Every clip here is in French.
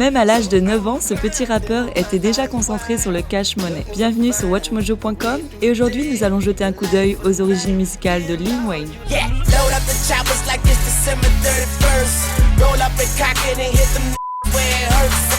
Même à l'âge de 9 ans, ce petit rappeur était déjà concentré sur le cash money. Bienvenue sur WatchMojo.com et aujourd'hui nous allons jeter un coup d'œil aux origines musicales de Lil Wayne. Yeah.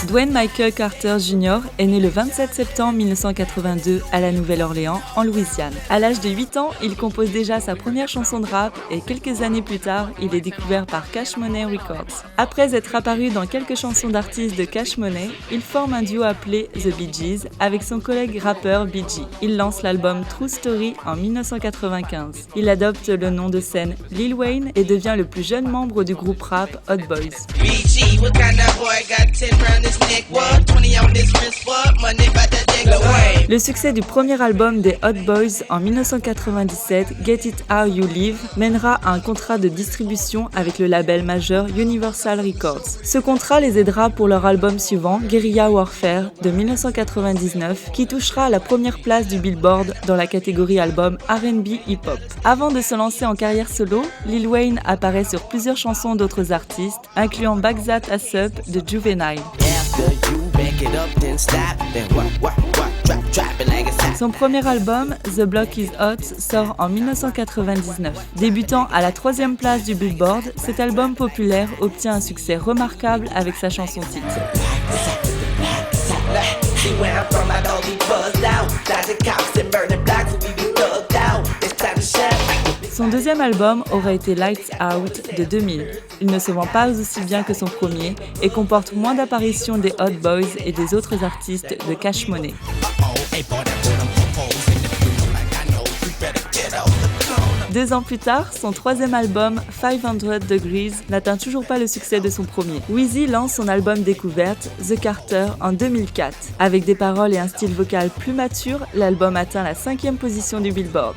Dwayne Michael Carter Jr. est né le 27 septembre 1982 à la Nouvelle-Orléans, en Louisiane. À l'âge de 8 ans, il compose déjà sa première chanson de rap et quelques années plus tard, il est découvert par Cash Money Records. Après être apparu dans quelques chansons d'artistes de Cash Money, il forme un duo appelé The Bee Gees avec son collègue rappeur Bee Gee. Il lance l'album True Story en 1995. Il adopte le nom de scène Lil Wayne et devient le plus jeune membre du groupe rap Hot Boys. Le succès du premier album des Hot Boys en 1997, Get It How You Live, mènera à un contrat de distribution avec le label majeur Universal Records. Ce contrat les aidera pour leur album suivant, Guerrilla Warfare, de 1999, qui touchera la première place du Billboard dans la catégorie album R&B hip-hop. Avant de se lancer en carrière solo, Lil Wayne apparaît sur plusieurs chansons d'autres artistes, incluant Back That Ass Up de Juvenile. Son premier album, The Block Is Hot, sort en 1999. Débutant à la 3e place du Billboard, cet album populaire obtient un succès remarquable avec sa chanson titre. Son deuxième album aura été Lights Out de 2000. Il ne se vend pas aussi bien que son premier et comporte moins d'apparitions des Hot Boys et des autres artistes de Cash Money. 2 ans plus tard, son troisième album, 500 Degrees, n'atteint toujours pas le succès de son premier. Weezy lance son album découverte, The Carter, en 2004. Avec des paroles et un style vocal plus mature, l'album atteint la 5e position du Billboard.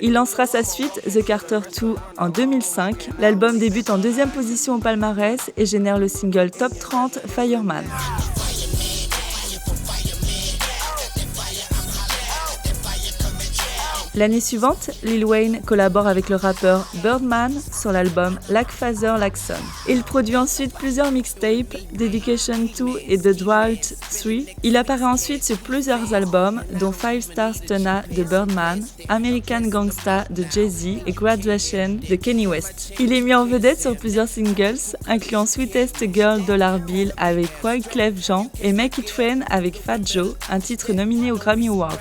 Il lancera sa suite, The Carter 2, en 2005. L'album débute en 2e position au palmarès et génère le single Top 30 Fireman. L'année suivante, Lil Wayne collabore avec le rappeur Birdman sur l'album Like Father Like Son. Il produit ensuite plusieurs mixtapes, Dedication 2 et The Drought 3. Il apparaît ensuite sur plusieurs albums, dont 5 Star Stunna de Birdman, American Gangsta de Jay-Z et Graduation de Kanye West. Il est mis en vedette sur plusieurs singles, incluant Sweetest Girl Dollar Bill avec Wyclef Jean et Make It Rain avec Fat Joe, un titre nominé aux Grammy Awards.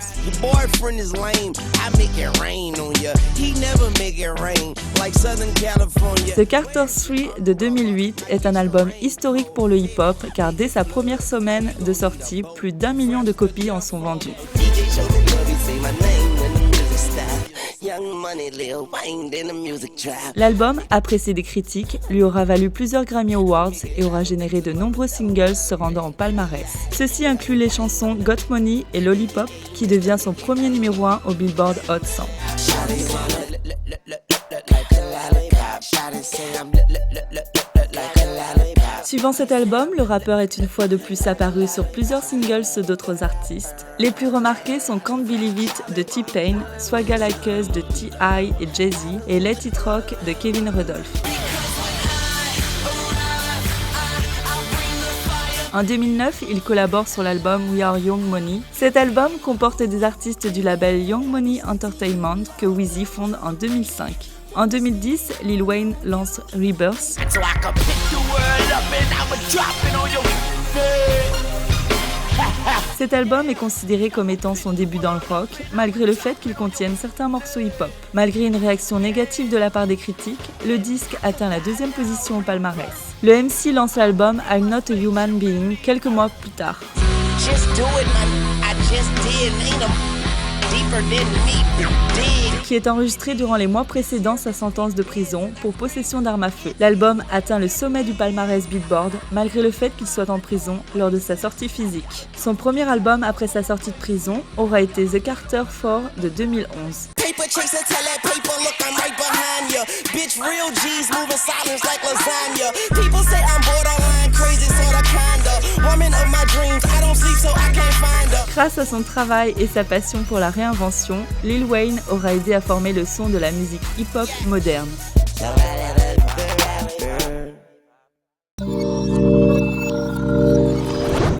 The Carter 3 de 2008 est un album historique pour le hip-hop car dès sa première semaine de sortie, plus d'1 million de copies en sont vendues. L'album, apprécié des critiques, lui aura valu plusieurs Grammy Awards et aura généré de nombreux singles se rendant au palmarès. Ceci inclut les chansons Got Money et Lollipop, qui devient son premier numéro 1 au Billboard Hot 100. Suivant cet album, le rappeur est une fois de plus apparu sur plusieurs singles d'autres artistes. Les plus remarqués sont Can't Believe It de T-Pain, Swagga Like Us de T.I. et Jay-Z et Let It Rock de Kevin Rudolph. En 2009, il collabore sur l'album We Are Young Money. Cet album comporte des artistes du label Young Money Entertainment que Weezy fonde en 2005. En 2010, Lil Wayne lance Rebirth. Cet album est considéré comme étant son début dans le rock, malgré le fait qu'il contienne certains morceaux hip-hop. Malgré une réaction négative de la part des critiques, le disque atteint la 2e position au palmarès. Le MC lance l'album I'm Not a Human Being quelques mois plus tard. Qui est enregistré durant les mois précédant sa sentence de prison pour possession d'armes à feu. L'album atteint le sommet du palmarès Billboard malgré le fait qu'il soit en prison lors de sa sortie physique. Son premier album après sa sortie de prison aura été The Carter 4 de 2011. Grâce à son travail et sa passion pour la réinvention, Lil Wayne aura aidé à former le son de la musique hip-hop moderne. Nobody